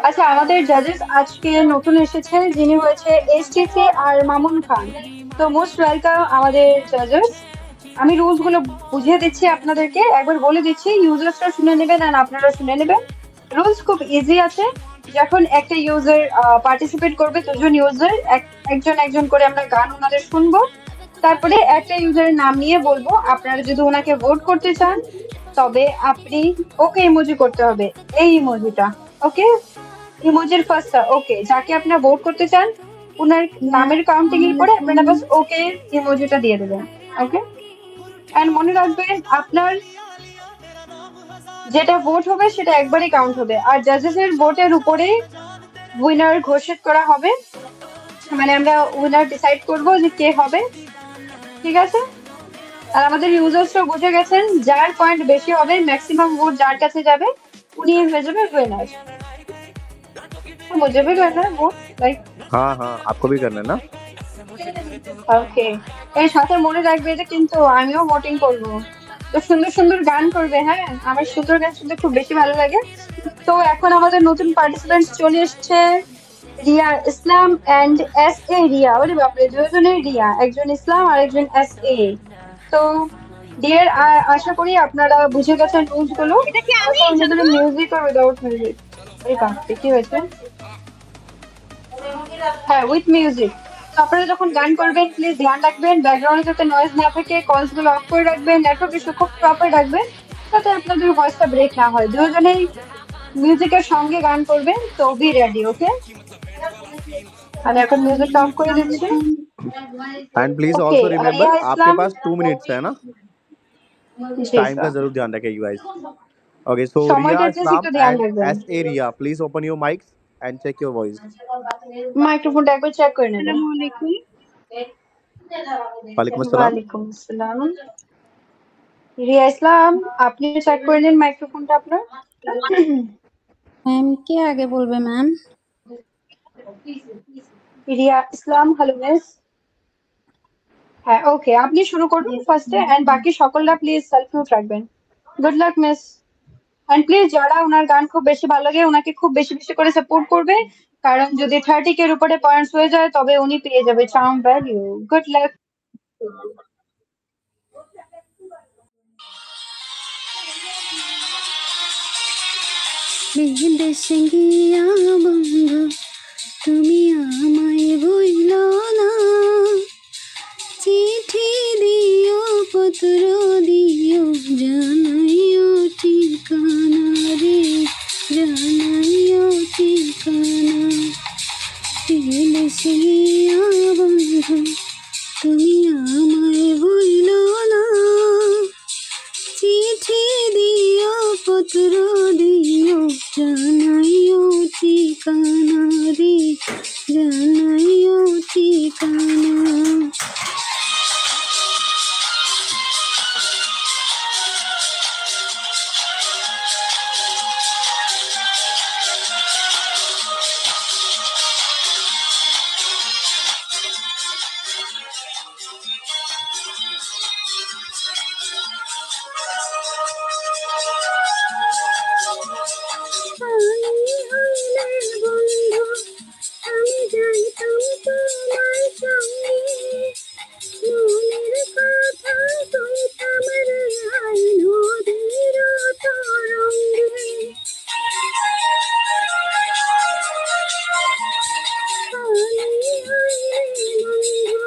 আচ্ছা, আমাদের জাজেস আজকে নতুন এসেছে, যিনি হয়েছে এসটিসি আর মামুন খান। তো মোস্ট ওয়েলকাম আমাদের জাজেস। আমি রুলস গুলো বুঝিয়ে দিচ্ছি আপনাদেরকে, একবার বলে দিচ্ছি, ইউজার্সরা শুনে নেবেন আর আপনারা শুনে নেবেন। রুলস খুব ইজি আছে। যখন একটা ইউজার পার্টিসিপেট করবে, দুজন ইউজার একজন একজন করে আমরা গান ওনাদের শুনবো। তারপরে একটা ইউজারের নাম নিয়ে বলবো, আপনারা যদি ওনাকে ভোট করতে চান তবে আপনি ওকে ইমোজি করতে হবে, এই ইমোজিটা। ওকে, ইমোজির ফার্স্টটা ওকে, যাকে আপনারা ভোট করতে চান ওনার নামের কাউন্টিং এর পরে আপনারা বাস ওকে ইমোজিটা দিয়ে দেবেন। ওকে, এন্ড মনে রাখবেন আপনার যেটা ভোট হবে সেটা একবারই কাউন্ট হবে, আর জাজেস এর ভোটের উপরে উইনার ঘোষিত করা হবে, মানে আমরা উইনার ডিসাইড করব যে কে হবে। ঠিক আছে? আর আমাদের ইউজার্সরা বুঝে গেছেন, যার পয়েন্ট বেশি হবে, ম্যাক্সিমাম ভোট যার কাছে যাবে, উনি হয়ে যাবে উইনার। तो मुझे भी करना है वो, लाइक। हाँ हाँ, आपको भी करना है ना। ওকে, এর সাথে মনে রাখবে যে কিন্তু আমিও ভোটিং করব। তো সুন্দর সুন্দর গান করবে, হ্যাঁ, আমার সুন্দর গান শুনতে খুব বেশি ভালো লাগে। তো এখন আমাদের নতুন পার্টিসিপেন্ট চলে এসছে, রিয়া ইসলাম এন্ড এস এ রিয়া। ওরে বাপরে, দুজনেই রিয়া, একজন ইসলাম আর একজন এস এ। তো ডিয়ার, আশা করি আপনারা বুঝে গেছেন রুলস গুলো। এটা কি আমি অন্যদের সাথে? মিউজিক আর উইদাউট মিউজিক। এই বাপরে, কি হয়েছে? হ্যাঁ, উইথ মিউজিক। তো আপনারা যখন গান করবেন প্লিজ ধ্যান রাখবেন ব্যাকগ্রাউন্ডে যাতে নয়েজ না থাকে, কলস গুলো অফ করে রাখবেন, নেটওয়ার্ক ইস্যু খুব প্রপার রাখবেন, যাতে আপনাদের ভয়েসটা ব্রেক না হয়। দুজনেই মিউজিকের সঙ্গে গান করবেন, তো বি রেডি। ওকে, আমি এখন মিউজিকটা অফ করে দিচ্ছি। And please okay, also Riya remember आपके इस्लाम। पास 2 मिनट्स है ना। जी टाइम का सर, जरूर ध्यान रखें यू गाइस। ओके सो সময়টা रिया প্লিজ इस्लाम একটু ধ্যান एंड রাখবেন। As a Riya please open your mics and check your voice. মাইক্রোফোনটা একবার চেক করে নেবেন। আসসালামু আলাইকুম। वालेकुम अस्सलाम। ওয়ালাইকুম আসসালাম। রিয়া ইসলাম, আপনি চেক করে নিন মাইক্রোফোনটা আপনার। ম্যাম কে আগে বলবে ma'am? Riya Islam, hello miss. হ্যাঁ, ওকে, আপনি শুরু করুন ফার্স্টে, এন্ড বাকি সকলরা প্লিজ সেলফ মিউট রাখবেন। Good luck miss. And please যারা ওনার গান খুব বেশি ভালো লাগে ওনাকে খুব বেশি বেশি করে সাপোর্ট করবে, কারণ যদি 30 কে উপরে পয়েন্টস হয়ে যায় তবে উনি পেয়ে যাবে চার্ম ভ্যালিউ। Good luck. বিদেশে গিয়া বন্ধু তুমি আমায় ভুইল না, চিঠি দিও পত্র দিও জানাইও ঠিকানা রে, জানাইও ঠিকানা। বিদেশে গিয়া বন্ধু তুমি আমায় ভুইল না, চিঠি দিও পত্র দিও জানাইও ঠিকানা রে, জানাইও ঠিকানা। আমি হইলে বন্ধু আমি যাইতাম তোমার সঙ্গে, মনের কথা কইতাম রে আই নদীর তরঙ্গে। আমি হইলে বন্ধু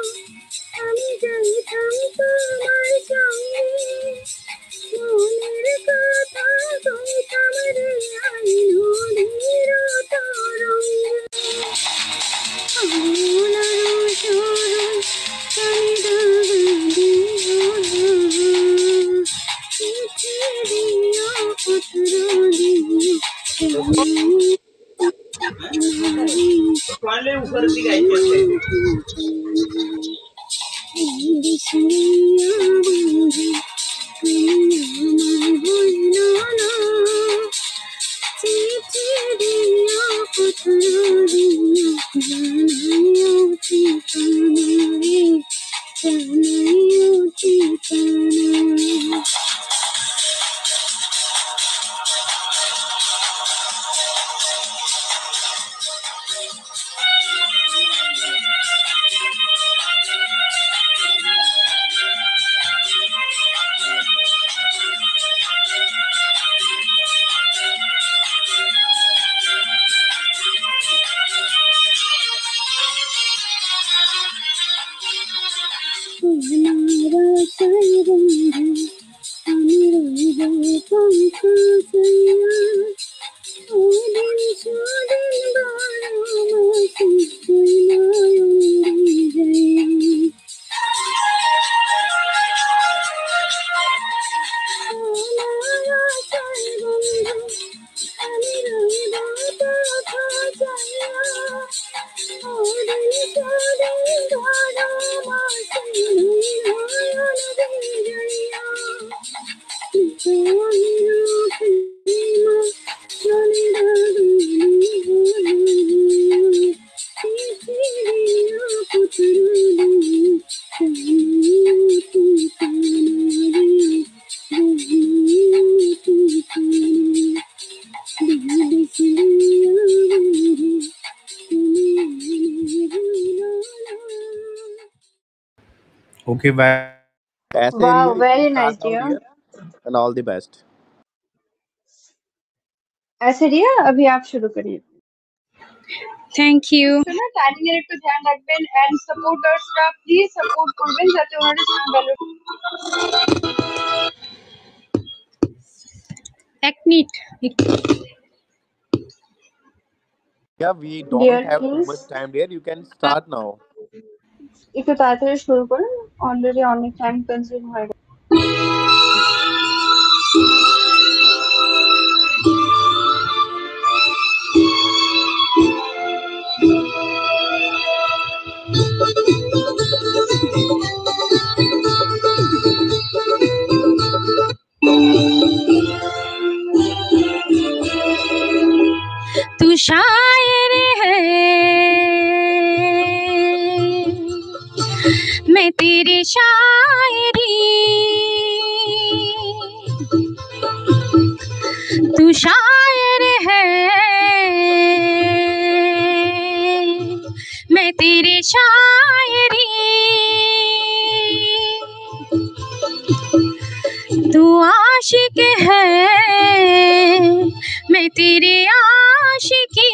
আমি যাইতাম তোমার সঙ্গে, মনের কথা কইতাম রে আই নদীর তরঙ্গে। আমলার সরণ কানে দাগা দিও না, চিঠি দিও পত্র দিও বিদেশিয়া বন্ধু তুমি আমায় ভুইল না, চিঠি দিও পত্র দিও জানাইও ঠিকানা রে, জানাইও ঠিকানা। Okay, bye. ऐसे वाह, Riya, you can very nice start now, dear. dear, and all the best. ऐसे रिया, अभी आप शुरू करिए। Thank you. তো না, টাইমিং এর একটু ধ্যান রাখবেন এন্ড সাপোর্টার্সরা প্লিজ সাপোর্ট করবেন যাতে ওনারা সাউন্ড ভ্যালু। 1 মিনিট। Yeah, we don't dear have too please much time, dear. You can start now. একটু তাড়াতাড়ি শুরু করুন, অলরেডি অনেক টাইম কনজিউম হয়ে গেছে। तू शायर है, मैं तेरी शायरी। तू शायर है, मैं तेरी शायरी। तू आशिक है, मैं तेरी आशिकी।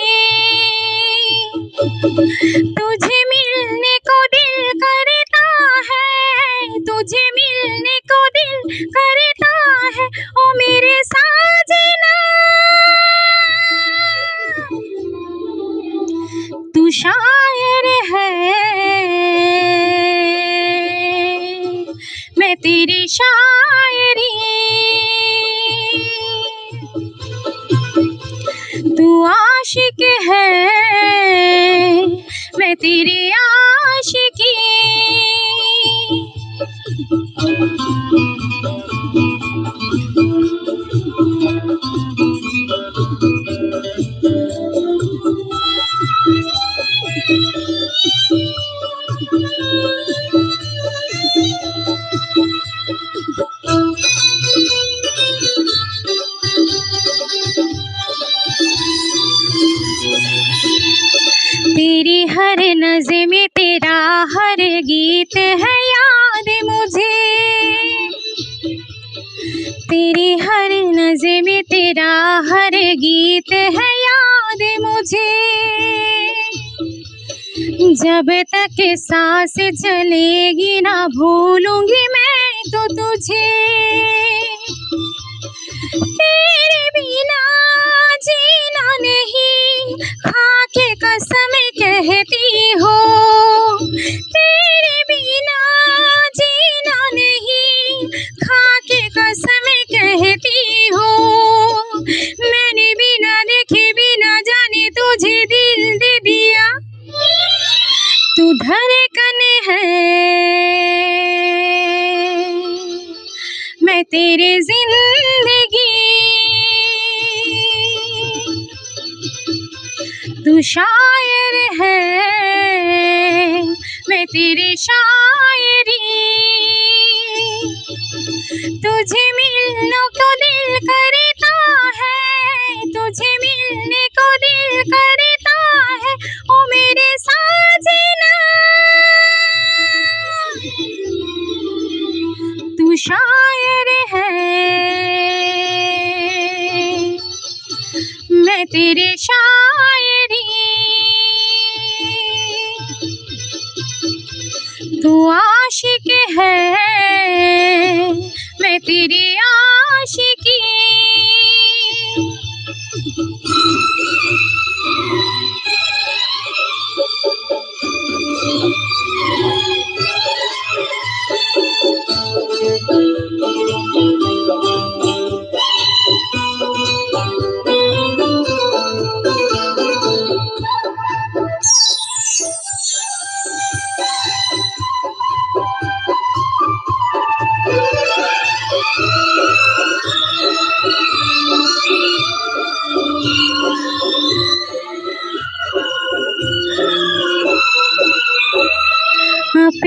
तुझे मिलने को दिल करता है, तुझे मिलने को दिल करता है, ओ मेरे साजना। तू शायर है, मैं तेरी शायरी। तू आशिक है, मैं तेरी आशिकी। तेरी हर नज़्म में तेरा हर गीत है याद मुझे। तेरी हर नज़्म में तेरा हर गीत है याद मुझे। जब तक सांस चलेगी ना भूलूंगी मैं तो तुझे। तेरे बिना जीना नहीं, खाके कसम कहती हो। तेरे बिना जीना नहीं, खाके कसम कहती हो। मैंने बिना देखे बिना जाने तुझे दिल दे दिया। तू धड़कन है, मैं तेरी जिंदगी। तू शायर है, मैं तेरी शायरी। तुझे मिलने को दिल करता है, तुझे मिलने को दिल करता है, ओ मेरे साजना। तू शायर है, मैं तेरी शायरी। तू आशिक है, मैं तेरी आशिकी।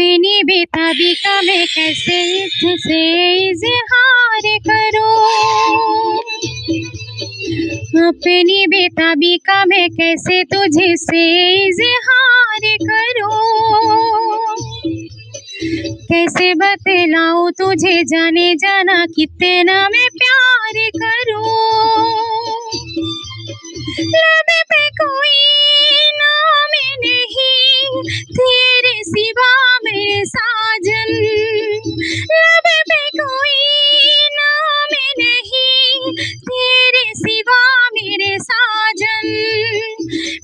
अपनी बेताबी का मैं कैसे तुझसे इजहार करूं, अपनी बेताबी का मैं कैसे तुझे से इजहार करूं, कैसे बतलाऊं तुझे जाने जाना कितना मैं प्यार करूं, लब पे कोई नाम नहीं तेरे सिवा मेरे साजन, लब पे कोई नाम नहीं तेरे सिवा मेरे साजन,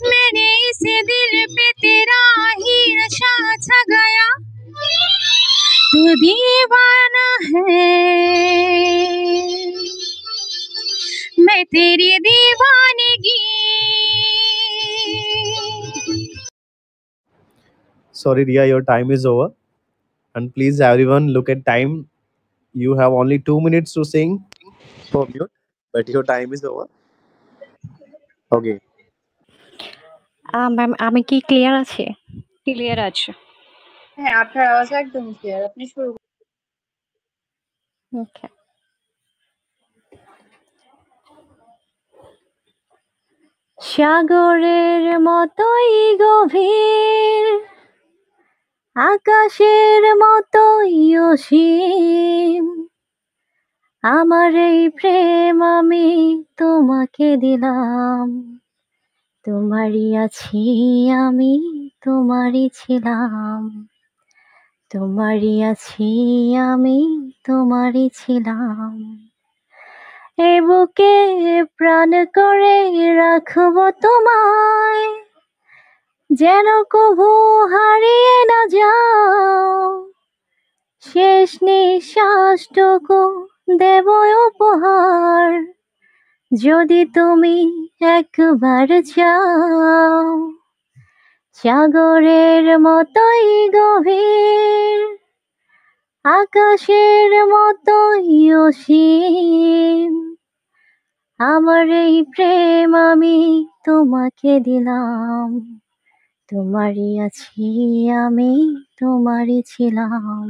मैंने इस दिल पे तेरा ही नशा छा गया, तू दीवाना है मैं तेरी दीवानगी। Sorry, Ria, your time is over. And please, everyone, look at time. You have only 2 minutes to sing for mute, but your time is over. Okay. Ma'am আমি কি ক্লিয়ার আছি? ক্লিয়ার আছে। হ্যাঁ, আপনার আওয়াজ একদম ক্লিয়ার। আপনি শুরু করুন। ওকে। সাগরের মতোই গভীর, আকাশের মতোই অসীম, আমার এই প্রেম আমি তোমাকে দিলাম, তোমারই আছি আমি তোমারই ছিলাম, তোমারই আছি আমি তোমারই ছিলাম, এ বুকে প্রাণ করে রাখবো তোমায়, যেন কভু হারিয়ে না যাও, শেষ নিঃশ্বাসটুকু দেব উপহার, যদি তুমি একবার চাও, সাগরের মতোই গভীর, আকাশের মতোই অসীম, আমার এই প্রেম আমি তোমাকে দিলাম, তোমারই আছি আমি তোমারই ছিলাম,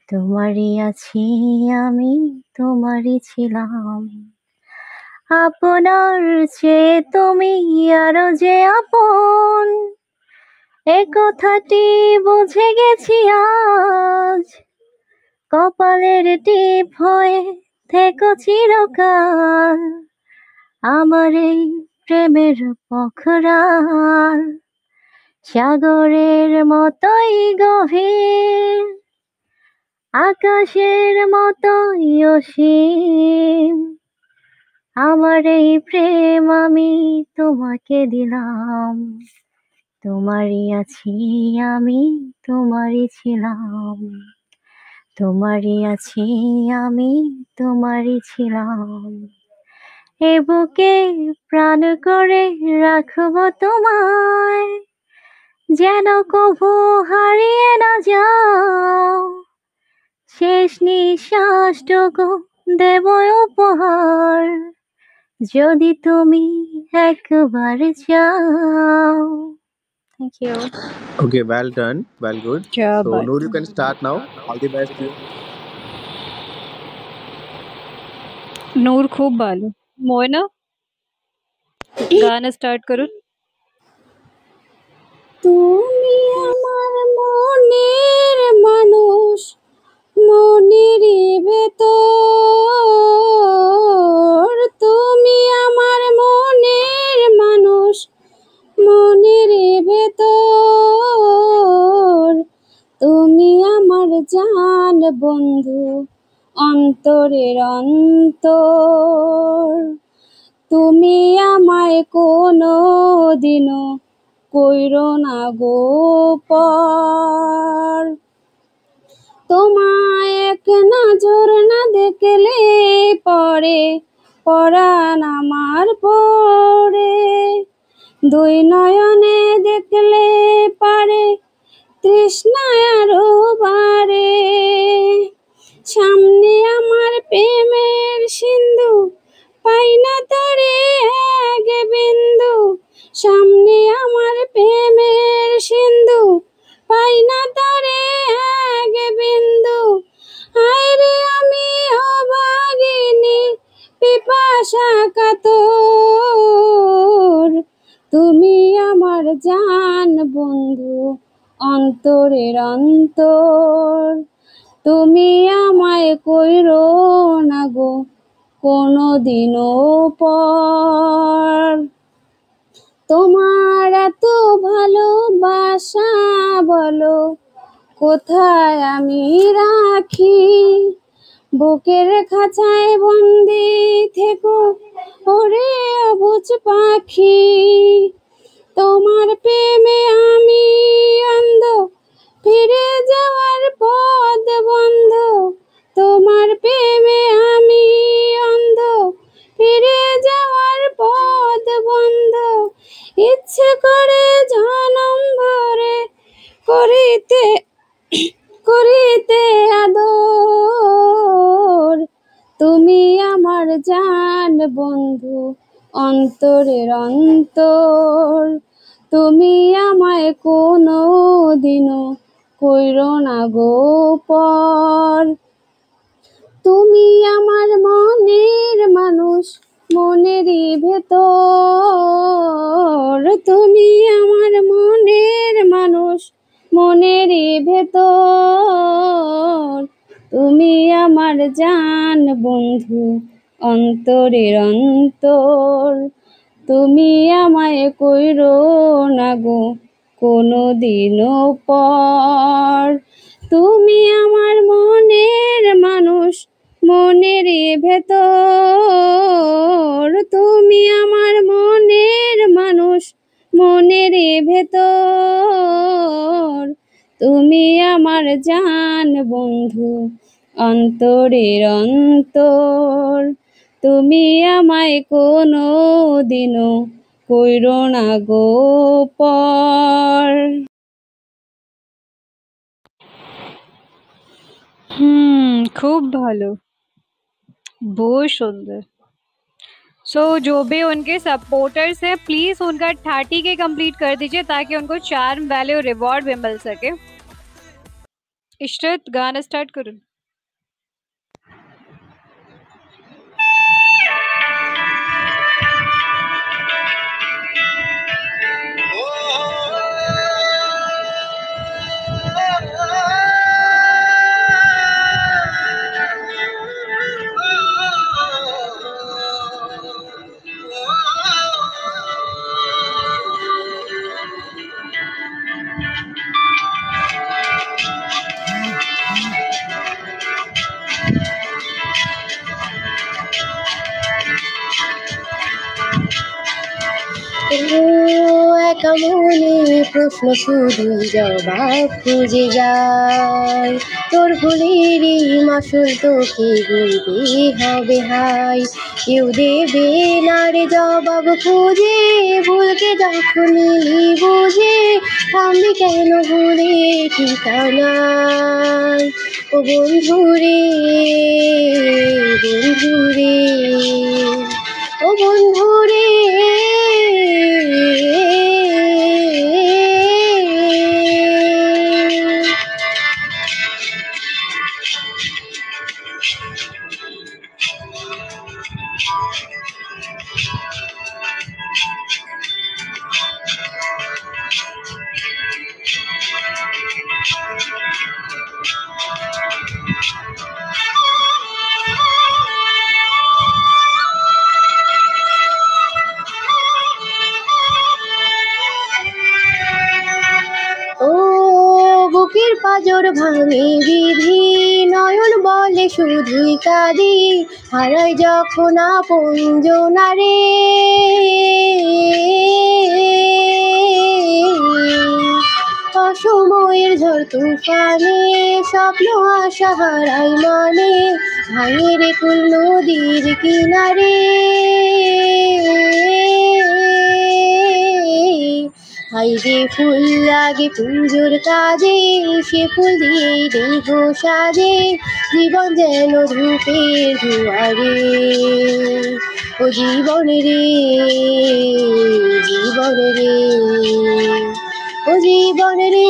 তোমারই আছি আমি তোমারই ছিলাম, আপনার চেয়ে তুমি আরো যে আপন, এ কথাটি বুঝে গেছি আজ, কপালের টিপ হয়ে থেকো চিরকাল, আমার এই প্রেমের পখরাল, সাগরের মতোই গভীর, আকাশের মতোই অসীম, আমার এই প্রেম আমি তোমাকে দিলাম, তোমারই আছি আমি তোমারই ছিলাম, তোমারই আছি আমি তোমারই ছিলাম, এ বুকে প্রাণ করে রাখবো তোমায়, যেন কভু হারিয়ে না যাও, শেষ নিঃশ্বাসটুকু দেব উপহার, যদি তুমি একবার চাও। Thank you. Okay, well done. Well, good. So, Noor, you can start now. All the best to you. নূর খুব ভালো। ময়না গান স্টার্ট করুন। তুমি আমার মনের মানুষ, মনের ভেতর, তুমি আমার মনের মানুষ, মনের ভেতর, তুমি আমার জান বন্ধু, অন্তরের অন্তর, তুমি আমায় কোনো দিনও কইরো না গো পর, তোমায় এক নজর না দেখলে পরে পরাণ আমার পড়ে, দুই নয়নে দেখলে পারে তৃষ্ণায় আরো বাড়ে, সামনে আমার প্রেমের সিন্ধু, পাই না তরে এক বিন্দু, সামনে আমার প্রেমের সিন্ধু, পাই না তরে আশা কাতর, তুমি আমার জান বন্ধু অন্তরের অন্তর। তুমি আমায় কইরো না গো কোনোদিনও পর। তোমার এত ভালোবাসা বলো কোথায় আমি রাখি, বুকের খাঁচায় বন্দি থেকো ওরে অবুঝ পাখি। তোমার প্রেমে আমি অন্ধ, ফিরে যাওয়ার পথ বন্ধ। তোমার প্রেমে আমি অন্ধ, ফিরে যাওয়ার পথ বন্ধ। ইচ্ছে করে জনম ভরে করিতে করিতে আদর, তুমি আমার জান বন্ধু অন্তরের অন্তর। তুমি আমায় কোনো দিনও কইরো না গো পর। তুমি আমার মনের মানুষ মনেরই ভেতর। তুমি আমার মনের মানুষ মনেরই ভেতর। তুমি আমার জান বন্ধু অন্তরের অন্তর। তুমি আমায় কইরো না গো কোনোদিনও পর। তুমি আমার মনের মানুষ মনেরই ভেতর। তুমি আমার মনের মানুষ মনেরই ভেতর। তুমি আমার জান বন্ধু অন্তরের অন্তর। তুমি আমায় কোনো দিনও কইরো না গো পর। खूब ভালো, बहुत सुंदर। सो जो भी उनके सपोर्टर्स हैं प्लीज उनका 30K कंप्लीट कर दीजिए ताकि उनको चार्म वैल्यू रिवॉर्ड भी मिल सके। इशरत गाना स्टार्ट करूं? একা মনে প্রশ্ন শুধু জবাব খুঁজে যায়, তোর ভুলেরই মাসুল তোকে গুনতে হবে হাই। কেউ দেবে না রে জবাব খুঁজে, ভুলকে যখন নিলি বুঝে থামবি কেন ভুলে ঠিকানায়। ও বন্ধুরে বন্ধুরে ও বন্ধুরে ও বুকের পাঁজর ভাঙে বিধি, নয়ন বলে শুধুই কাঁদি, হারাই যখন আপনজনা রে। অসময়ের ঝড় তুফানে স্বপ্ন আশা হারাই মানে, ভাঙে রে কুল নদীর কিনারে। হাইরে ফুল লাগে পুজোর কাজে, সে ফুল দিয়েই দেহ সাজে, জীবন যেন ধূপের ধোঁয়ারে। ও জীবন রে জীবন রে ও জীবন রে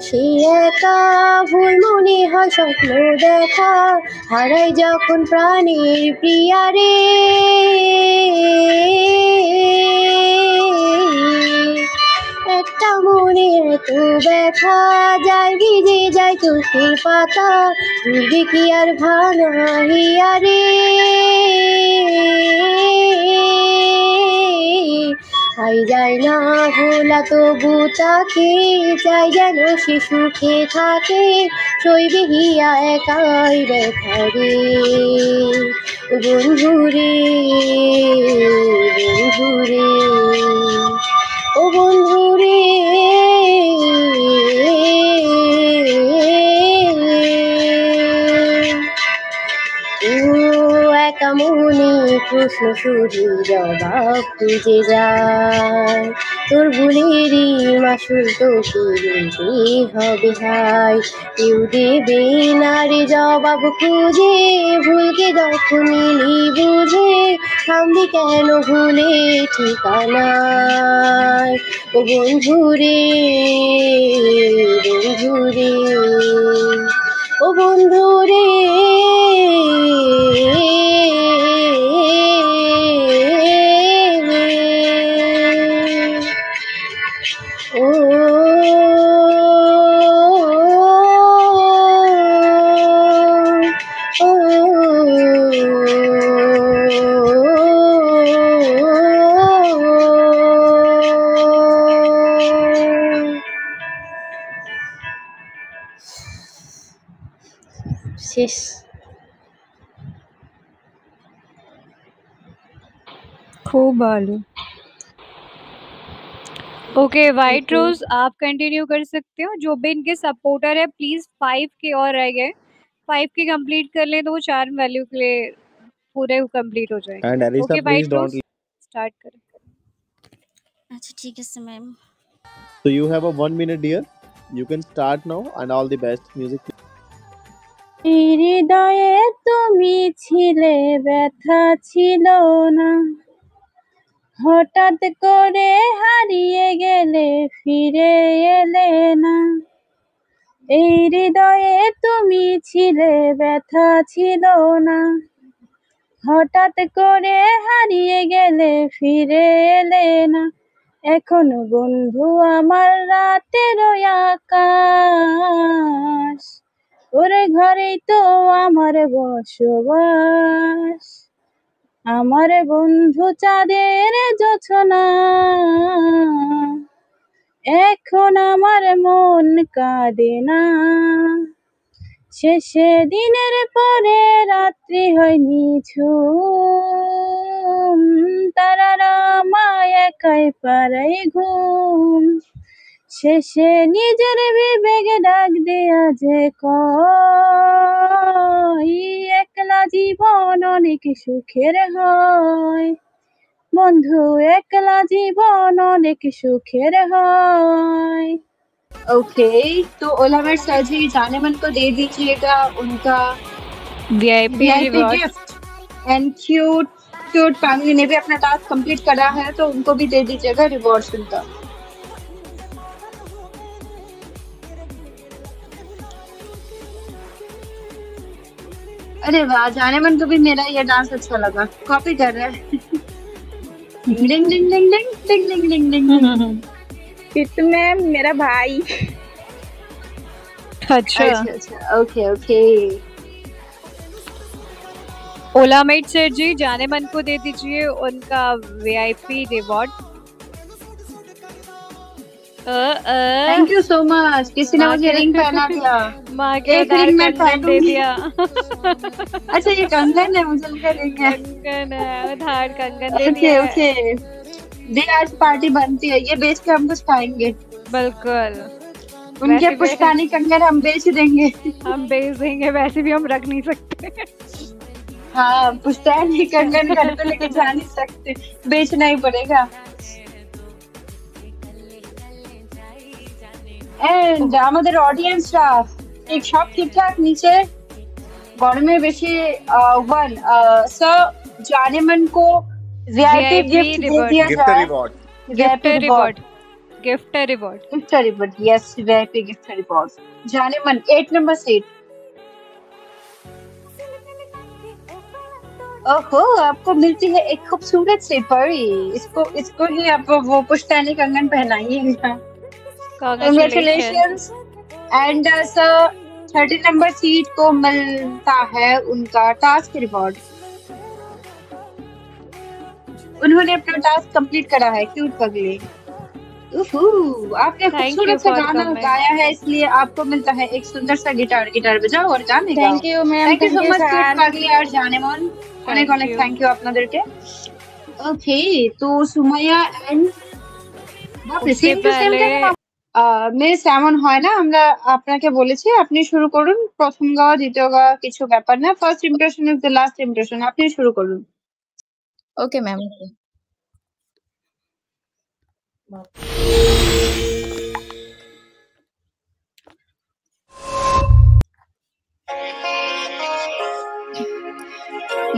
সে একা, ভুল মনে হয় স্বপ্ন দেখা, হারাই যখন প্রাণের প্রিয়ারে। একটা মনে এত ব্যথা, যায় ভিজে যায় চোখের পাতা, ভুলবে কি আর ভাঙা হিয়ারে। হাই যায় না ভোলা তবু তাকে, চাই যেন সে সুখে থাকে, সইবে হিয়া একাই ব্যথা রে। বন্ধু রে, বন্ধু রে, ও বন্ধু রে। ও একা মনে প্রশ্ন শুধু জবাব খুঁজে যায়, তোর ভুলেরই মাসুল তোকে দিতে হবে হাই। কেউ দেবে না রে জবাব খুঁজে, ভুলকে যখন নিলি বুঝে, থামবি কেন ভুলে ঠিকানায়। ও বন্ধু রে, বন্ধু রে, ও বন্ধু রে। ও শেষ। खूब भालो। ओके वाइट रोज आप कंटिन्यू कर सकते हो। जो भी इनके सपोर्टर है प्लीज 5 के और रह गए, 5 के कंप्लीट कर लें तो वो चार्म वैल्यू के लिए पूरे कंप्लीट हो जाएंगे। And Alisa, okay please wait don't रोज स्टार्ट करें। अच्छा ठीक है ma'am. So you have a 1 minute, dear. You can start now, and all the best. Music. হৃদয়ে তুমি ছিলে, ব্যথা ছিল না, হঠাৎ করে হারিয়ে গেলে, ফিরে এলে না। এই হৃদয়ে তুমি ছিলে, ব্যথা ছিল না, হঠাৎ করে হারিয়ে গেলে, ফিরে এলে না। এখনো বন্ধু আমার রাতের আকাশ, ওর ঘরেই তো আমার বসবাস। আমার বন্ধু চাঁদের জোছনা, এখন আমার মন কাঁদে না। শেষে দিনের পরে রাত্রি হয় নিঝুম, তারারা আমায় একাই পাড়াই ঘুম। শেষে নিজের বিবেকে ডাক দেয়া যে কয়, একলা জীবন অনেক সুখের হয়। বন্ধু একলা জীবন অনেক সুখের হয়। ओके, तो ओलावर सर जी जानेमन को दे दीजिएगा उनका VIP VIP reward. Gift. And cute cute family ने भी अपना टास्क कंप्लीट करा है तो उनको भी दे दीजिएगा रिवॉर्ड्स उनका। अरे वाह, जानेमन को भी मेरा ये डांस अच्छा लगा, कॉपी कर रहा है। डिंग डिंग डिंग डिंग डिंग डिंग डिंग डिंग। किट्टू मैम मेरा भाई। अच्छा अच्छा, ओके ओके। ओलामेट सर जी जाने मन को दे दीजिए उनका VIP reward. Thank you so much. किसी ने मुझे रिंग पहना दिया। माँ के एक रिंग मैं कंगन दे पहनूंगी। दिया। अच्छा ये कंगन है, मुझे लगा रिंग है। कंगन है, उधार कंगन दे ओके दिया है। ओके, दे आज पार्टी बनती है, ये बेच के हम कुछ खाएंगे। बिल्कुल उनके वैसे भी पुश्तैनी कंगन हम बेच देंगे। हम बेच देंगे, वैसे भी हम रख नहीं सकते। हाँ, पुश्तैनी कंगन घर पे लेके जा नहीं सकते, बेचना ही पड़ेगा। এন্ড আমাদের অডিয়েন্সরা ঠিক সব ঠিকঠাক নিচে গরমে বেশি 1 सर जानेमन को वीआईपी VIP गिफ्ट दे reward। दिया Gift जाए। reward. Gift reward gift reward. Gift reward, yes VIP gift reward. जाने मन 8 नंबर सीट। ओहो, आपको मिलती है एक खूबसूरत सी परी। इसको ही आप वो पुश्तैनी कंगन पहनाइएगा। Congratulations and sir 30 number seat को मिलता है उनका टास्क रिवॉर्ड। उन्होंने अपना टास्क कंप्लीट करा है, क्यूट पगली। आपने खूबसूरत सा गाना गाया है, इसलिए आपको मिलता है एक सुंदर सा गिटार बजाओ और गाने गाओ। Thank you ma'am, thank you so much cute पगली और जाने मन অনেক অনেক থ্যাংক ইউ আপনাদেরকে। ওকে, তো সুমাইয়া এন্ড বাপরে সেম টু সেম মিস এমন হয় না, আমরা আপনাকে বলেছি আপনি শুরু করুন। প্রথম গাওয়া দ্বিতীয় গাওয়া কিছু ব্যাপার না, first impression is the last impression. আপনি শুরু করুন। Okay ma'am.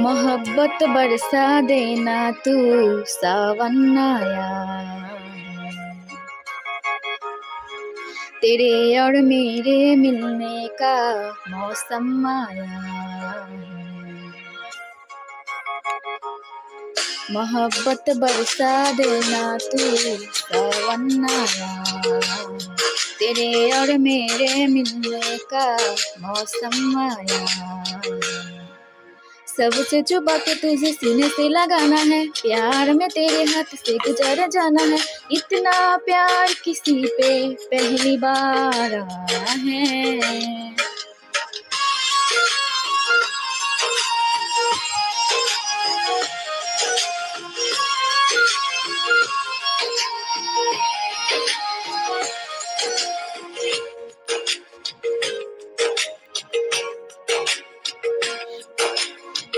मोहब्बत बरसा देना तू सावन आया, तेरे और मेरे मिलने का मौसम आया। मोहब्बत बरसा देना तू सावन आया, तेरे और मेरे मिलने का मौसम आया। सबसे छुपा के तुझे सीने से लगाना है, प्यार में तेरे हाथ से गुजर जाना है। इतना प्यार किसी पे पहली बार आया है।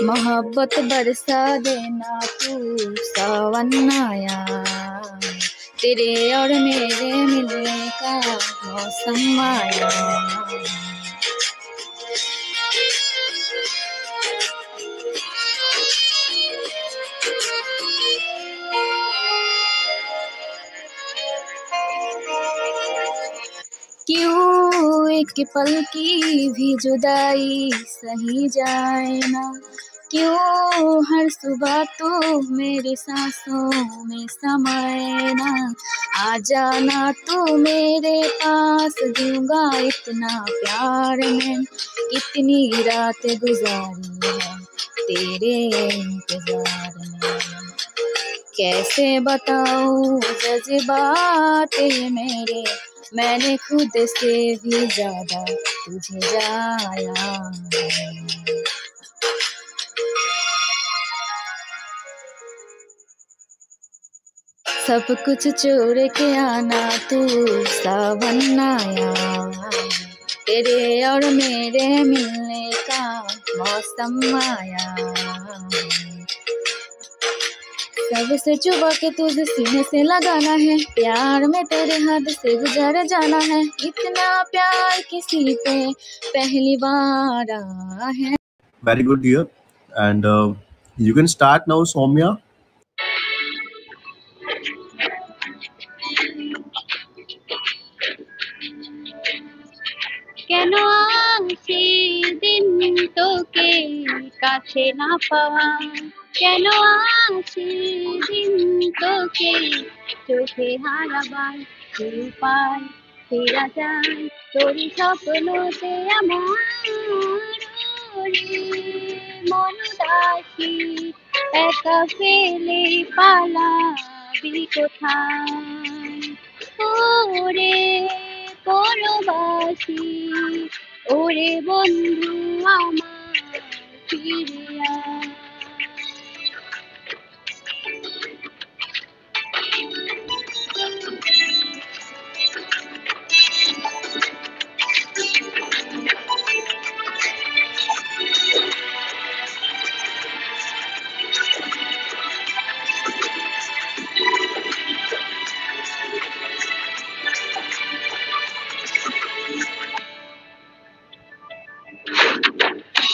मोहब्बत बरसा देना तू सावन आया, तेरे और मेरे मिलने का मौसम आया। क्यों एक पल की भी जुदाई सही जाए ना, क्यों हर सुबह तो मेरी सांसों में समाए ना। आ जाना तू मेरे पास, दूंगा इतना प्यार में। कितनी रात गुजारी है तेरे इंतजार में, कैसे बताऊं जज्बात ये मेरे, मैंने खुद से भी ज्यादा तुझे जाया। सब कुछ छोड़ के आना तू सावन आया, तेरे और मेरे मिलने का मौसम आया। सबसे चुबा के तुझे सीने से लगाना है, प्यार में तेरे हाथ से गुजर जाना है। इतना प्यार किसी पे पहली बार आया है। Very good, dear. And you can start now, Soumya. কেন আসে দিন তোকে কাছে না পাওয়া, কেন আসে দিন তোকে চোখে হারাবার উপায় ফেরা যায় তোরই স্বপ্নতে আমার মন দাসী একা ফেলে পালাবি কোথায় ওরে পরবাসী, ওরে বন্ধু আমার ফিরে আয়।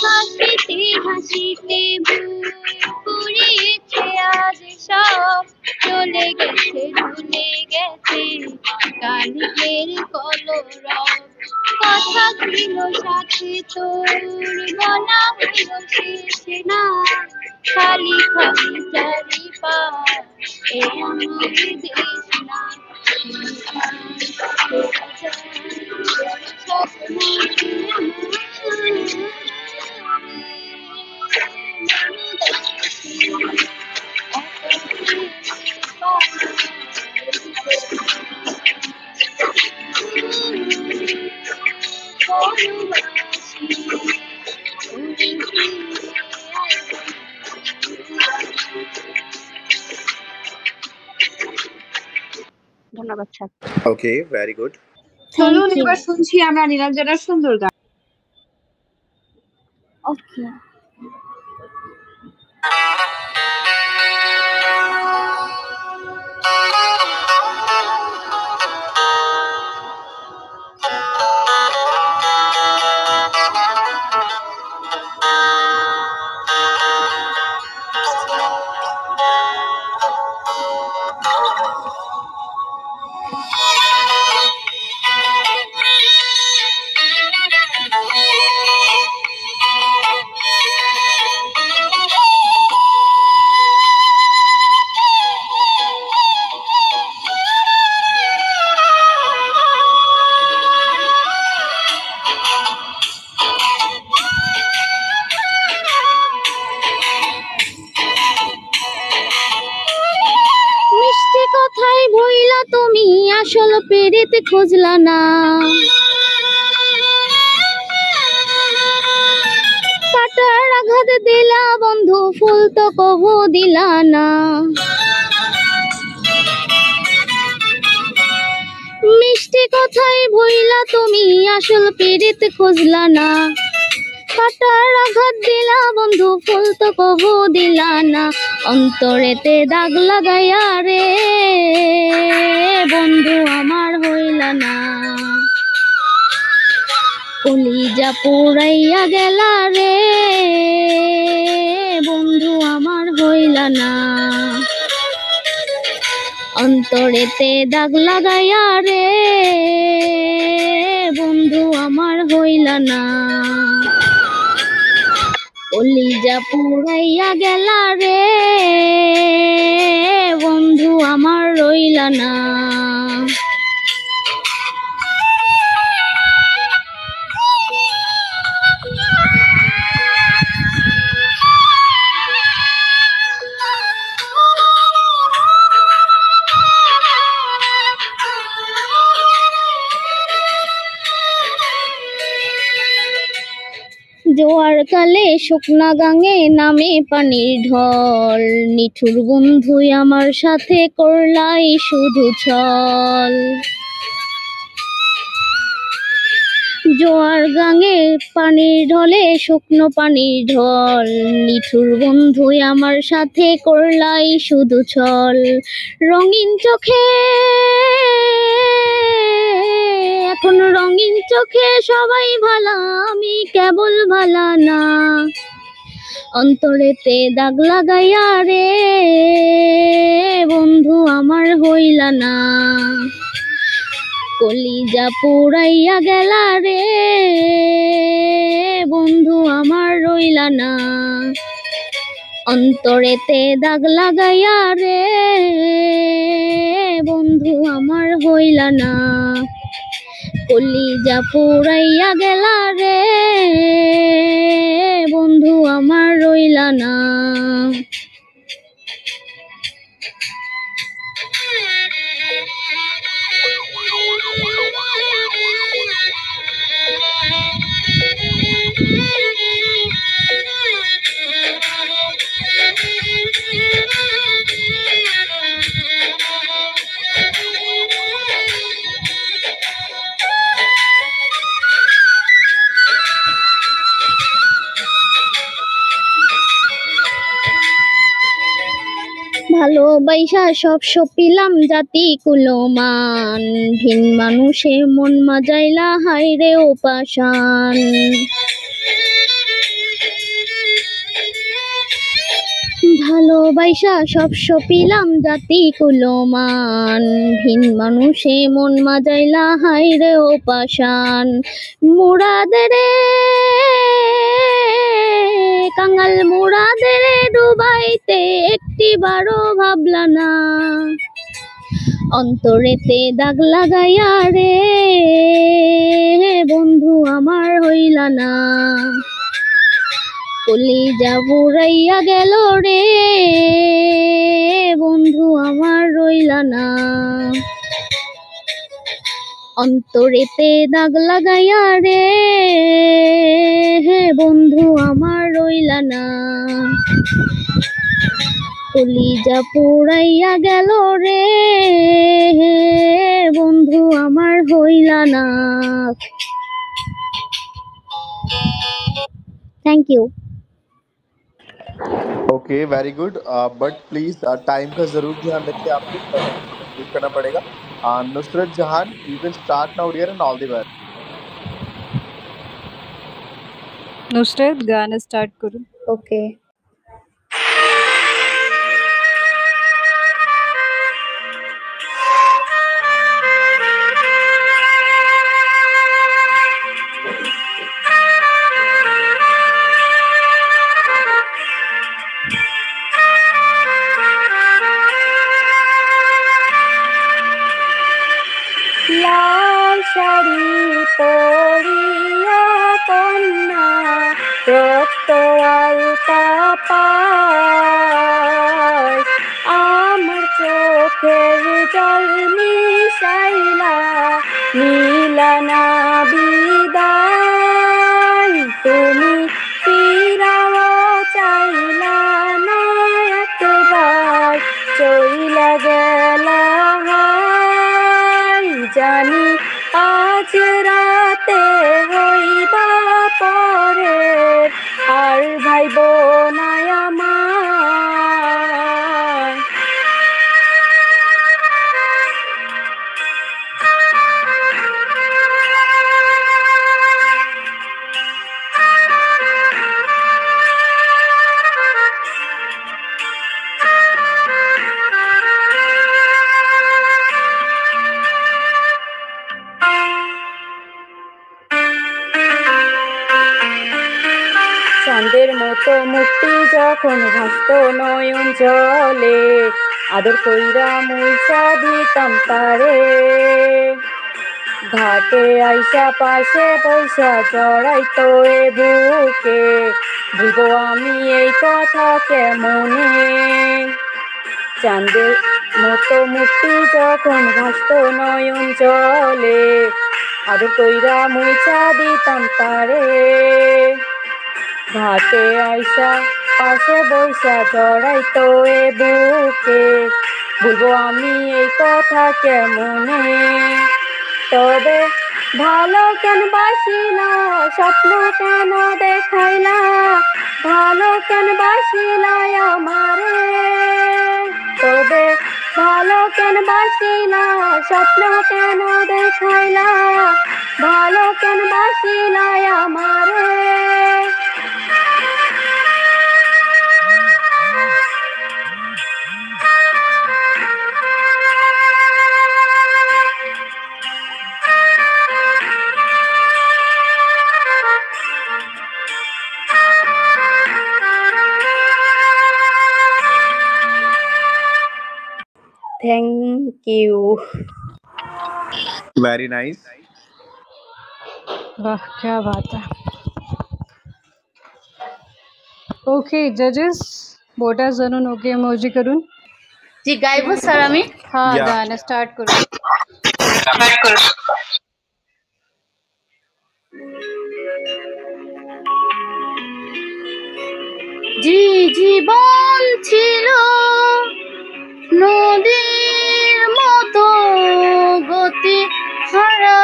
হাসিতে হাসিতে ভুল করেছে আজ সব, চলে গেছে ভুলে গেছে কালিকের কলরব কথা ছিল সাথে তোর বলা হলো শেষে না খালি খালি চারিপাশ এ আমার দেশ না ধন্যবাদ স্যার। Okay, very good. চলুন থ্যাংক ইউ। এবার শুনছি আমরা নীলাঞ্জনার সুন্দর গান। ওকে। মিষ্টি কথায় ভইলা তুমি আসল পেরেতে খুঁজলা না কাটার আঘাত দিলা বন্ধু ফুল তো কবু দিলা না মিষ্টি কথায় ভইলা তুমি আসল পেরেতে খুঁজলা না কাটার আঘাত দিলা বন্ধু ফুল তো কবু দিলা না অন্তরেতে দাগ লাগাইয়া রে বন্ধু আমার হইলা না কলিজা পুরাইয়া গেলা রে বন্ধু আমার হইলা না অন্তরেতে দাগ লাগাইয়া রে বন্ধু আমার হইলা না কলিজা পুরাইয়া গেলা রে বন্ধু আমার রইলা না জোয়ার কালে শুকনা গাঙে নামে পানির ঢল নিঠুর বন্ধুই আমার সাথে করলাই শুধু ছল জোয়ার গাঙে পানির ঢলে শুকনো পানির ঢল নিঠুর বন্ধুই আমার সাথে করলাই শুধু ছল রঙিন চোখে এখন রঙিন চোখে সবাই ভালা আমি কেবল ভালা না অন্তরেতে দাগ লাগাইয়া রে বন্ধু আমার হইলা না কলিজা পুরাইয়া গেলা রে বন্ধু আমার রইলা না অন্তরেতে দাগ লাগাইয়া রে বন্ধু আমার হইলা না কলিজা পুরাইয়া গেলা রে বন্ধু আমার রইলা না ভালোবাসা সব সপিলাম জাতি কুলমান ভিন মানুষে মন মাজাইলা হাইরে উপাসান ভালো ভালোবাসা সব সপিলাম জাতি কুলমান, ভিন মানুষে মন মাজাইলা হাইরে ও পাশান। মুরাদেরে কাঙাল মুরাদেরে ডুবাইতে একটিবারও ভাবলা না, অন্তরেতে দাগ লাগাইয়া রে বন্ধু আমার হইলা না। কলিজা পুরাইয়া গেল রে বন্ধু আমার রইলা না, অন্তরেতে দাগ লাগাইয়া রে বন্ধু আমার রইলা না। কলিজা পুরাইয়া গেল রে বন্ধু আমার হইলা না। Thank you. Okay very good but please time का जरूर ध्यान रखिए, आपको कंप्लीट करना पड़ेगा। Nusrat Jahan you can start now dear and all the best. Nusrat गाना स्टार्ट करो। ओके লাল শাড়ি পরিয়া কন্যা রক্ত আলতা পায়, আমার চোখের জল মিশাইলা নীলা না বিদায়। তুমি ফিরাও চাইলা না একবার, চইলা গেলা জানি আজ রাতে হইবা পরে, আর ভাইব না আমার। চাঁদের মতো মুক্তি যখন ভাসত নয়ন জলে, আদর কইরা মুইসা দিতাম তারে। ঘাটে আইসা পাশে পয়সা জড়াইতো এ বুকে, ভুলবো আমি এই কথা কেমনে। চাঁদের মতো মুক্তি যখন ভাসত নয়ন জলে, আদর কইরা মুইসা দিতাম তারে। ঘাটে আইসা পাশে বৈশা জড়াইতো এ বুকে, বলবো আমি এই কথা কেমনে। তবে ভালো কেন বাসিলা স্বপ্ন কেন দেখাইলা, ভালো কেন বাসিলা আমারে। তবে ভালো কেন বাসিলা স্বপ্ন কেন দেখাইলা, ভালো কেন বাসিলা আমারে। Thank you. Very nice. वाह क्या बात है। ओके जजेस बोटा जनुन ओके इमोजी करून। জি গাইবো স্যার আমি। हाँ Yeah. गाना स्टार्ट करो। জি জীবন ছিল নদীর মতো গতি হারা,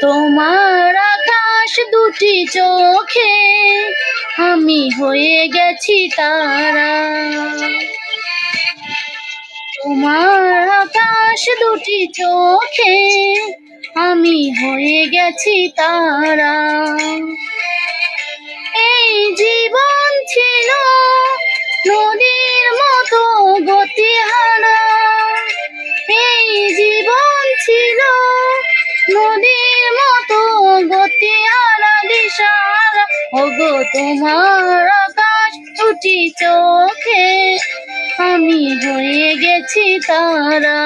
তোমার আকাশ দুটি চোখে আমি হয়ে গেছি তারা। তোমার আকাশ দুটি চোখে আমি হয়ে গেছি তারা। এই জীবন ছিল নদীর মতো গতিহারা, এই জীবন ছিল নদীর মতো গতিহারা দিশাহারা। ওগো তোমার আকাশ দুটি চোখে আমি হয়ে গেছি তারা।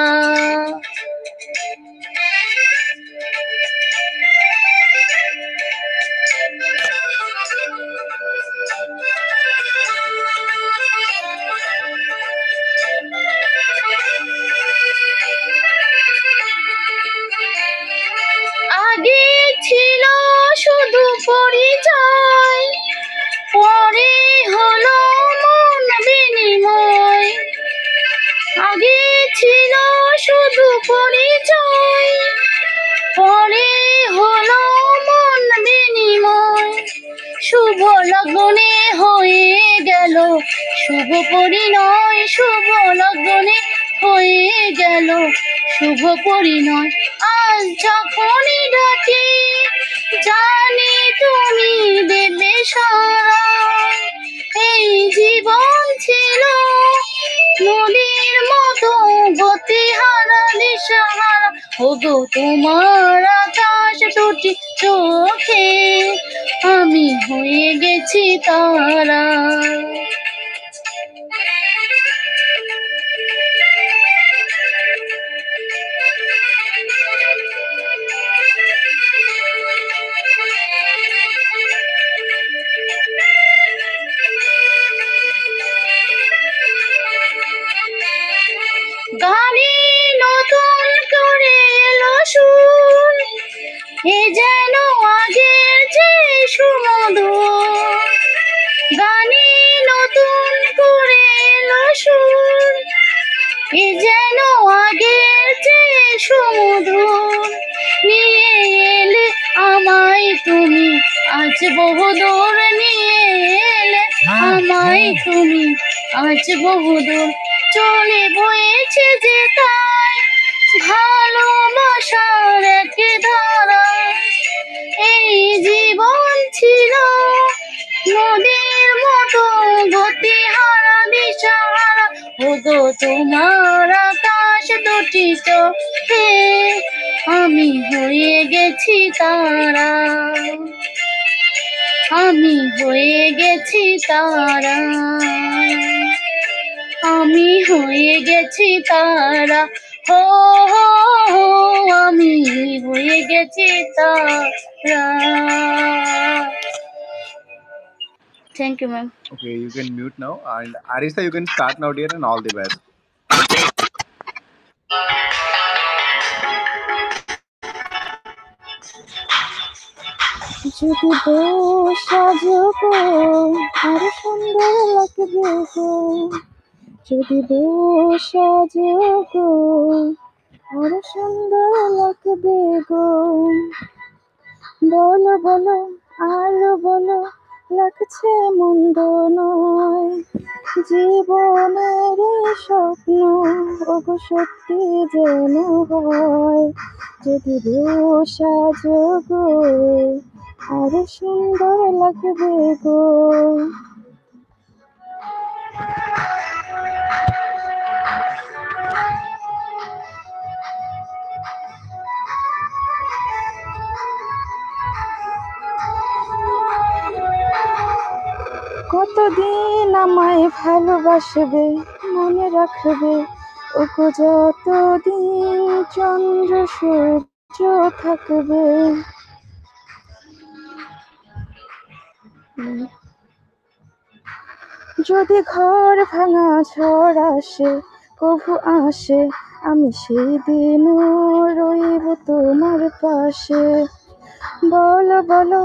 আগে ছিল শুধু পরিচয়, পরে হলো মন বিনিময়। আগে ছিল শুধু পরিচয়, পরে হলো মন বিনিময়। শুভ লগ্নে হয়ে গেল শুভ পরিণয়, শুভ লগ্নে হয়ে গেল শুভ পরিণয়। আজ যখনই ডাকি জানি তুমি দেবে সারা। এই জীবন ছিল নদীর মতো গতিহারা দিশাহারা। ওগো তোমার আকাশ দুটি চোখে আমি হয়ে গেছি তারা। গানে নতুন করে এলো সুর, এ যেন আগের চেয়ে সুমধুর। গানে নতুন করে এলো সুর, এ যেন আগের চেয়ে সুমধুর। নিয়ে এলে আমায় তুমি আজ বহুদূর, নিয়ে এলে আমায় তুমি আজ বহুদূর। চলে বয়েছে যে তাই ভালোবাসার এক ধারা। এই জীবন ছিল নদীর মতো গতিহারা দিশাহারা। ওগো তোমার আকাশ দুটি চোখে আমি হয়ে গেছি তারা, আমি হয়ে গেছি তারা, আমি হয়ে গেছি তারা। হো হো হো আমি হয়ে গেছি তারা। Thank you ma'am. Okay, you can mute now. And Arisa, you can start now, dear, and all the best. যদি বউ সাজো গো আরো সুন্দর লাগবে গো, যদি বউ সাজো গো আরো সুন্দর লাগবে গো। বলো বলো আরো বলো লাগছে মন্দ নয়, জীবনের এই স্বপ্ন ওগো সত্যি যেন হয়। যদি বউ সাজো গো আরো সুন্দর লাগবে গো। কতদিন আমায় ভালোবাসবে মনে রাখবে ওগো, যতদিন চন্দ্র সূর্য থাকবে। যদি ঘর ভাঙা ঝড় আসে কভু আসে, আমি সেই দিনও রইব তোমার পাশে। বলো বলো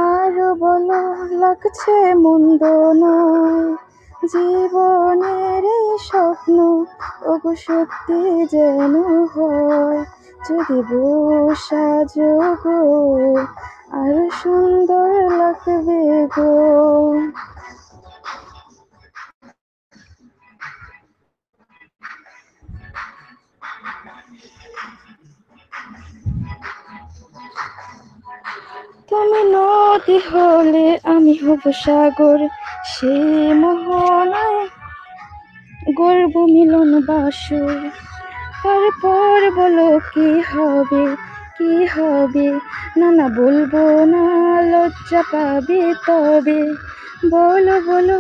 আরো বলো লাগছে মন্দ নয়, জীবনের এই স্বপ্ন ওগো সত্যি যেন হয়। যদি বউ সাজো গো আরো সুন্দর লাগবে গো। নদী হলে আমি হব সাগর, সে মোহনায় গর্ব মিলন বাসর। তারপর বলো কি হবে, কি হবে, না না বলবো না, লজ্জা পাবে তবে। বলো বলো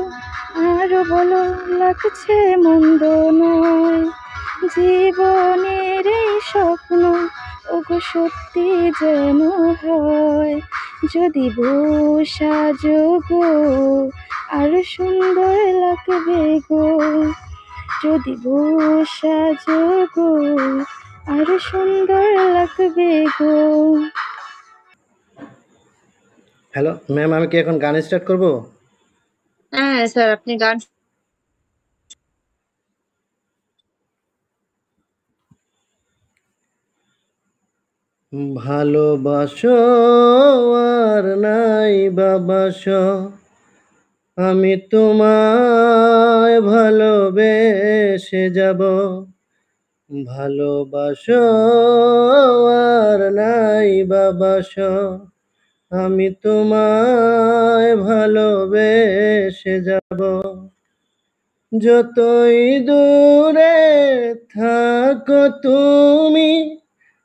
আরো বলো, লাগছে মন্দ নয়, জীবনের এই স্বপ্ন ওগো সত্যি যেন হয়। যদি বউ সাজো গো আরো সুন্দর লাগবে গো, যদি বউ সাজো গো আরো সুন্দর লাগবে গো। হ্যালো ম্যাম, আমি কি এখন গান স্টার্ট করব? হ্যাঁ স্যার, আপনি গান ভালোবাসো আর নাই বাবাসো, আমি তোমায় ভালোবেসে যাব। ভালোবাসো আর নাই বাবাসো, আমি তোমায় ভালোবেসে যাব। যতই দূরে থাকো তুমি,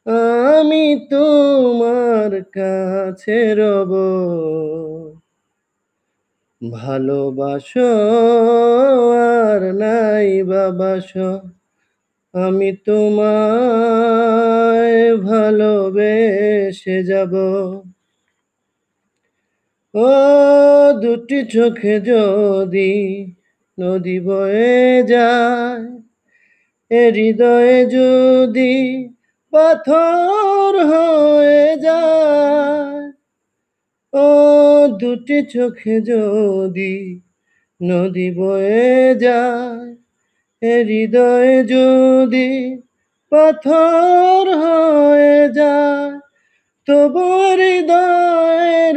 আমি তোমার কাছে রব। ভালোবাসো আর নাই বাবাসো, আমি তোমায় ভালোবেসে যাব। ও দুটি চোখে যদি নদী বয়ে যায়, এ হৃদয়ে যদি পাথর হয়ে যায়। ও দুটি চোখে যদি নদী বয়ে যায়, এ হৃদয়ে যদি পাথর হয়ে যায়। তবু হৃদয়ের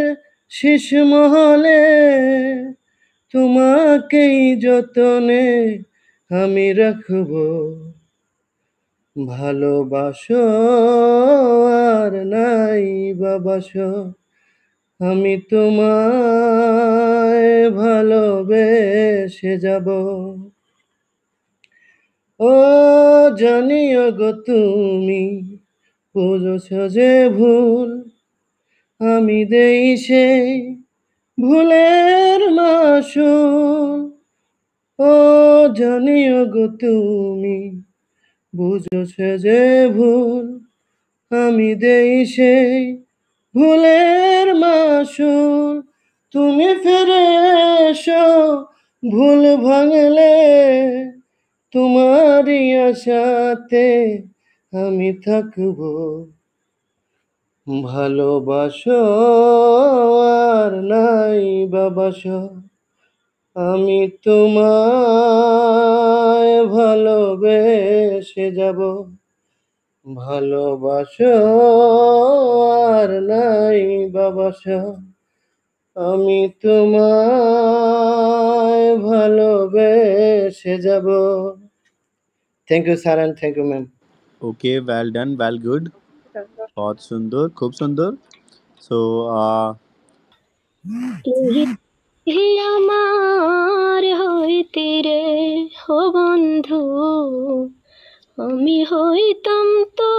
শেষ মহলে তোমাকেই যতনে আমি রাখব। ভালোবাসো আর নাই বাবাসো, আমি তোমায় ভালোবেসে যাব। ও জানিও গো তুমি বুঝেছ যে ভুল, আমি দেই সেই ভুলের মাসুল। ও জানিও গো তুমি বুঝেছ যে ভুল, আমি দেই সেই ভুলের মাসুল। তুমি ফিরে এসো ভুল ভাঙলে, তোমারই আশাতে আমি থাকব। ভালোবাসো আর নাই বাবাসো, আমি তোমায় ভালোবেসে যাব। ভালোবাসো আর নাই বাবাসো, আমি তোমায় ভালোবেসে যাব। Thank you sir and thank you ma'am. Okay, well done, well good. बहुत सुंदर, खूब सुंदर. So, হে আমার হইতে রে ও বন্ধু, আমি হইতাম তোর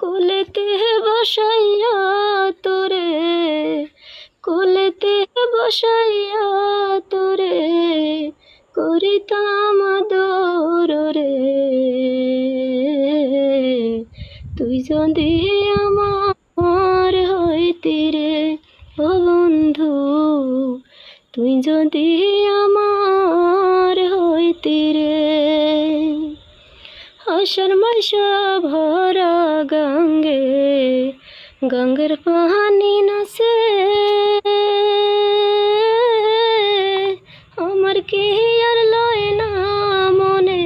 কোলেতে বসাইয়া তোরে, কোলেতে বসাইয়া তোরে করিতাম আদর রে। তুই যদি আমার হইতি রে ও বন্ধু, তুই যদি আমার হইতি রে। আষাঢ় মাসা ভরা গঙ্গে, গঙ্গের পানি নাচে, আমার কি আর লয় না মনে,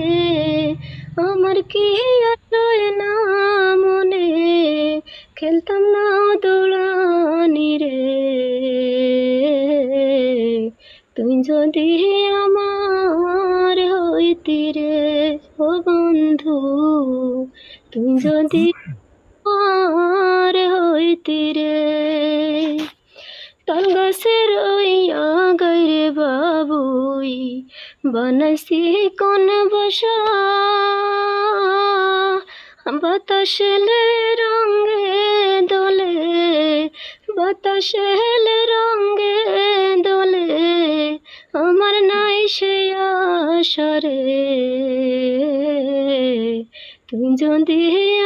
আমার কি আর লয় না মনে, খেলতাম না দৌড়ানি রে। তুই যদি আমার হইতি রে ও বন্ধু, তুই যদি আমার রইয়া গরে বাবুই বনসি কোন বসা বাতাসেলে রঙে দোলে বাতাসেলে রঙে দোলে আমার নাই সে আশা রে তুমি যদি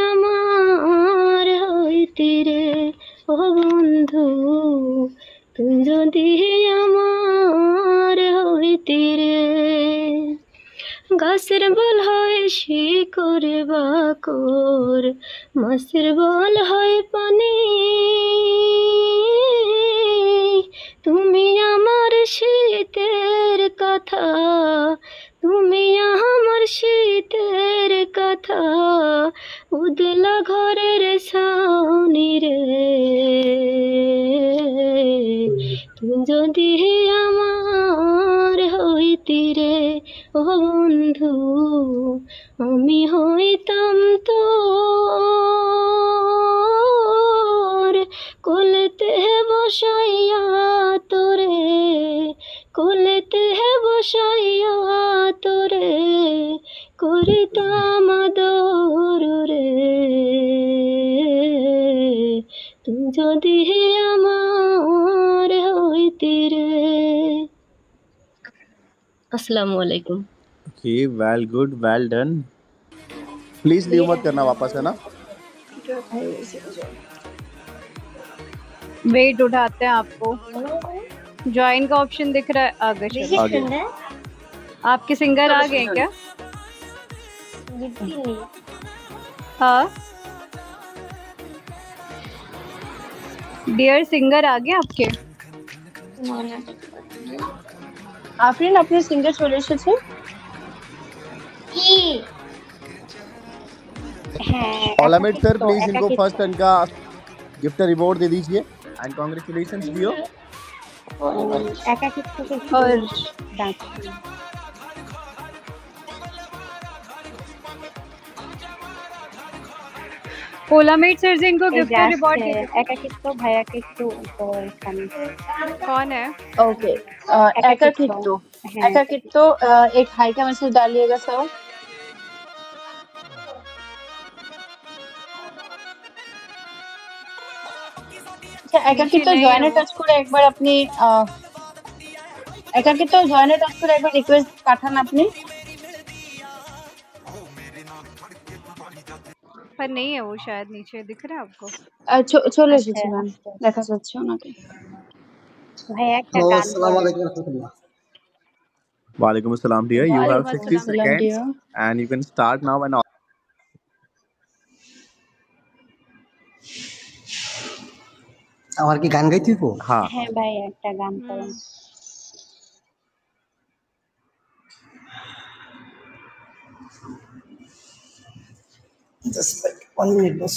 আমার হইতি রে ও বন্ধু তুমি যদি আমার হইতি রে গাছের বল হয় শিকড় বাকর মাছের বল হয় পানি তুমি আমার শীতের কথা তুমি আমার শীতের কথা উদলা ঘরের ছাউনি রে তুমি যদি আমার হইতি রে ও বন্ধু আমি হইতাম তোর কোলেতে বসাইয়া তোরে কোলেতে বসাইয়া তোরে করিতাম আদর রে তুমি যদি আমার হইতি রে। अस्सलामु अलैकुम। Okay, well, good, well done. Please leave मत करना वापस, है ना? वेट उठाते हैं आपको। ज्वाइन का ऑप्शन दिख रहा है आगे चलो। आगे। आपके सिंगर आ गए क्या? हाँ डियर सिंगर आ गए आपके? আফরিন আপনার সিঙ্গার চলে এসেছে। ऑलराइट सर, प्लीज इनको फर्स्ट टर्न का गिफ्ट रिवॉर्ड दे दीजिए एंड कांग्रेचुलेशंस डियो। और कोलामेट सर जी इनको गिफ्ट रिवॉर्ड একাকিত্ব ভাইয়াকে একটু এখানে कौन है? ओके एकाकित्व एकाकित्व एक हाई का मैसेज डालिएगा सर। আচ্ছা একাকিত্ব জয়েনে টাচ করে একবার আপনি একাকিত্ব জয়েনে টাচ করে একবার রিকোয়েস্ট পাঠান আপনি। पर नहीं है वो, शायद नीचे दिख रहा है आपको। চলে এসেছে ম্যাম, দেখা যাচ্ছে ওনাকে। ভাইয়া একটা গান আসসালামু আলাইকুম রাহমাতুল্লাহ। वालेकुम अस्सलाम dear, you have 60 Assalam, seconds dear. and you can start now and আমার কি গান গাইতে হইব? हाँ হ্যাঁ ভাইয়া একটা গান করেন। জাস্ট লাইক 1 মিনিট বস।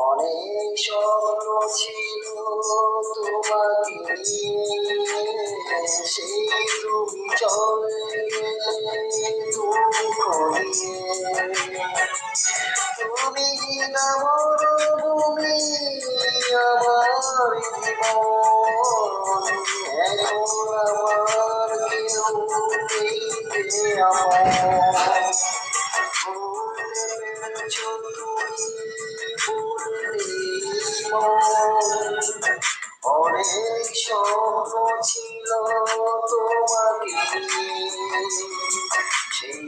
অনেক স্বপ্ন ছিল তোমাকে নিয়ে, সেই তুমি চলে গেলে দুঃখ নিয়ে। তুমি আমার ভূমি, আমার জীবন, এখন আমার কেউ নেই যে আমার। ভুলতে পেরেছো তুমি, ভুলতেই মন। অনেক স্বপ্ন ছিল তোমাকে নিয়ে, সেই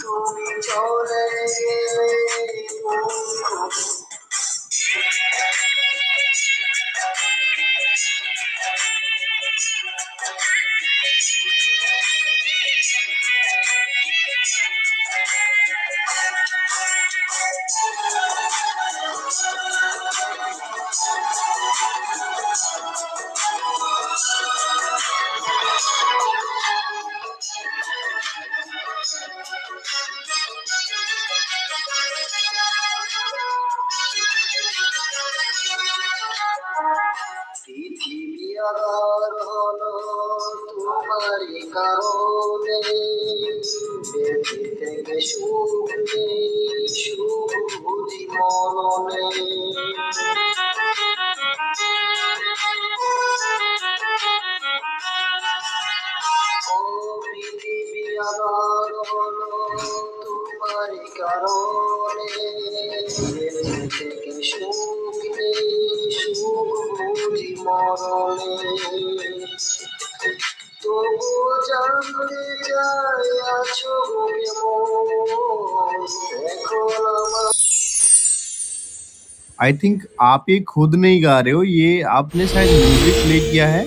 তুমি চলে গেলে দুঃখ। মরণে তবু জানতে চাই আছো কেমন এখন আমার आई थिंक आप ये खुद नहीं गा रहे हो, ये आपने शायद म्यूजिक प्ले किया है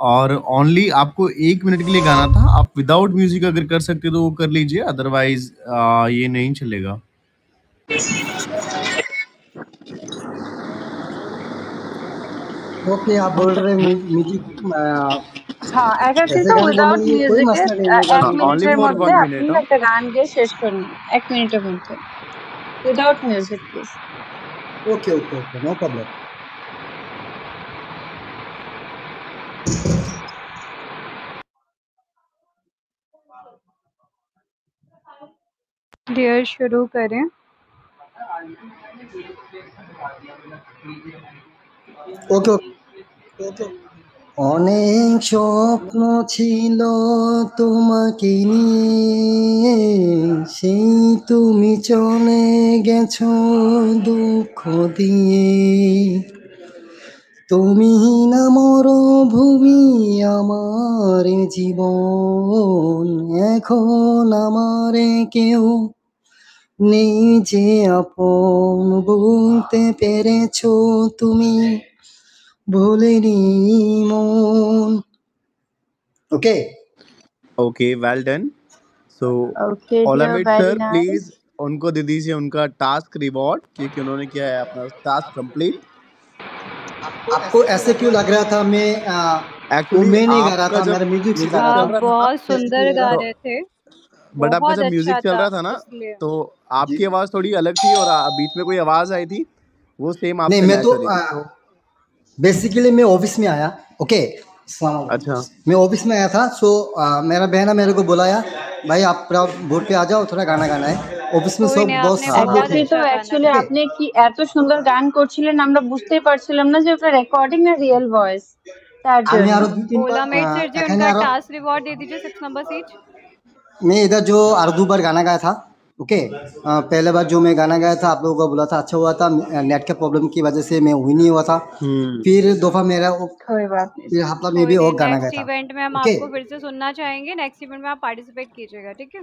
और ओनली आपको 1 मिनट के लिए गाना था। आप विदाउट म्यूजिक अगर कर सकते तो वो कर लीजिए, अदरवाइज ये नहीं चलेगा। ओके, आप बोल रहे म्यूजिक হ্যাঁ একা ऐसे কিন্তু गाने बोल উইদাউট रहे हैं, कोई মিউজিকে मसला नहीं, मैं गा 1 दूंगा। ओनली মিনিটের फॉर মধ্যে 1 আপনি मिनट। একটা গান গেয়ে শেষ করুন 1 মিনিটের মধ্যে without music please. Okay okay okay, no problem. Dear शुरू करें। Okay okay. অনেক স্বপ্ন ছিল তোমাকে নিয়ে, সেই তুমি চলে গেছো দুঃখ দিয়ে। তুমি না মরুভূমি আমার জীবন, এখন আমারে কেউ নেই যে আপন, বলতে পেরেছো তুমি ভুলিনি মন। Okay okay, well done. So okay dear Olamide very sir, nice. Please उनको दे दीजिए उनका टास्क रिवॉर्ड, क्योंकि उन्होंने किया है अपना टास्क कंप्लीट। आपको ऐसे क्यों लग रहा था मैं वो एक्चुअली मैं नहीं गा रहा आपका था, जब मेरा म्यूजिक से म्यूजिक गा रहा चल था। रहा था ना, बहुत सुंदर गा तो रहे थे, बट आपका बहुत जब अच्छा म्यूजिक चल था रहा था ना, इसलिए। तो जी आपकी आवाज थोड़ी अलग थी और बीच में कोई आवाज आई थी, वो सेम नहीं, आपसे मैं मैच तो हो रही थी। तो बेसिकली मैं ऑफिस में आया। ओके, अस्सलाम वालेकुम। अच्छा, मैं ऑफिस में आया था, सो मेरा बहन मेरे को बुलाया, भाई आप बोर्ड पे आ जाओ, थोड़ा गाना गाना है। ऑफिस में कोई सब नहीं, बॉस आपने हाँ सब हाँ लोग একা थे। बहुत কিন্তু अच्छा गाना অ্যাকচুয়ালি ओके, गाया। আপনি কি এত সুন্দর গান করছিলেন আমরা বুঝতেই পারছিলাম না যে ওটা রেকর্ডিং না রিয়েল ভয়েস, তার আমি জন্য। আরো 2-3 বার ओलामेट सर जी, এখানে उनका আরো टास्क रिवॉर्ड दे दीजिए 6 नंबर सीट। मैं इधर जो आर 2 बार गाना गाया था। ओके, पहले बार जो मैं गाना गाया था आप लोगों को बोला था, अच्छा हुआ था, नेट के प्रॉब्लम की वजह से मैं हुई नहीं हुआ था। फिर दफा मेरा कोई बात नहीं फिर सर। हफ्ता में कोई भी नहीं, और गाना गाया नेक्स्ट था। इवेंट में हम ओके आपको फिर से सुनना चाहेंगे। नेक्स्ट इवेंट में आप पार्टिसिपेट कीजिएगा, ठीक है?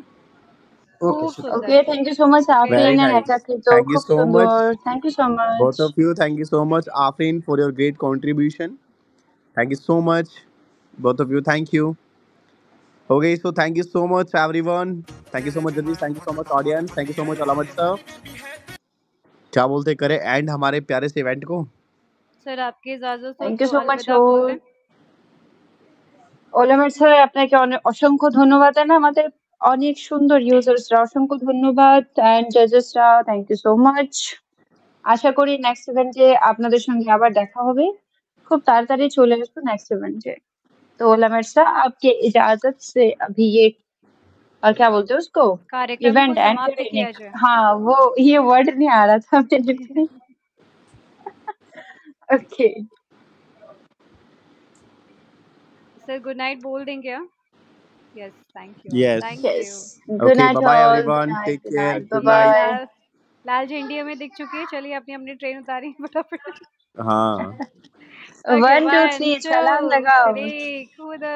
ओके, खूब शुक्रिया। सुंदर। Okay thank you so much very very Afrin and nice, একাকৃত, थैंक यू খুব सो मच সুন্দর। Thank you so much. both of you, thank you so much Afrin for your great contribution, thank you so much both of you, thank you। Okay, so thank you so much everyone, thank you so much judges, thank you so much audience, thank you so much Alamat sir। क्या बोलते करें and हमारे प्यारे से event को। Sir आपकी इजाजत हो থ্যাংক ইউ तो সো মাচ अलविदा बोल दें। ওলামের স্যার আপনাকে অসংখ্য ধন্যবাদ জানাই। আমাদের অনেক সুন্দর ইউজার্সরা অসংখ্য ধন্যবাদ, অ্যান্ড জাজেসরা থ্যাংক ইউ সো মাচ। আশা করি নেক্সট ইভেন্টে আপনাদের সঙ্গে আবার দেখা হবে। খুব তাড়াতাড়ি চলে আসবো नेक्स्ट इवेंटे। तो ओलामेर साहब आपके इजाजत से अभी ये और क्या बोलते हैं उसको कार्यक्रम को इवेंट एंड समाप्त करेंगे। किया जाए। हाँ वो ये वर्ड नहीं आ रहा था मेरे पे। ओके सर गुड नाइट बोल दें क्या? Yes, thank you, yes, thank yes you. Good okay, night bye bye all, good everyone, night, take good care, night, bye good चलिए night। बाय। लाल झंडी हमें दिख चुकी है, चलिए अपनी अपनी ट्रेन उतारी फटाफट। हाँ ओके, 1 2 1 3 2 छलांग लगाओ। 3 कूदो।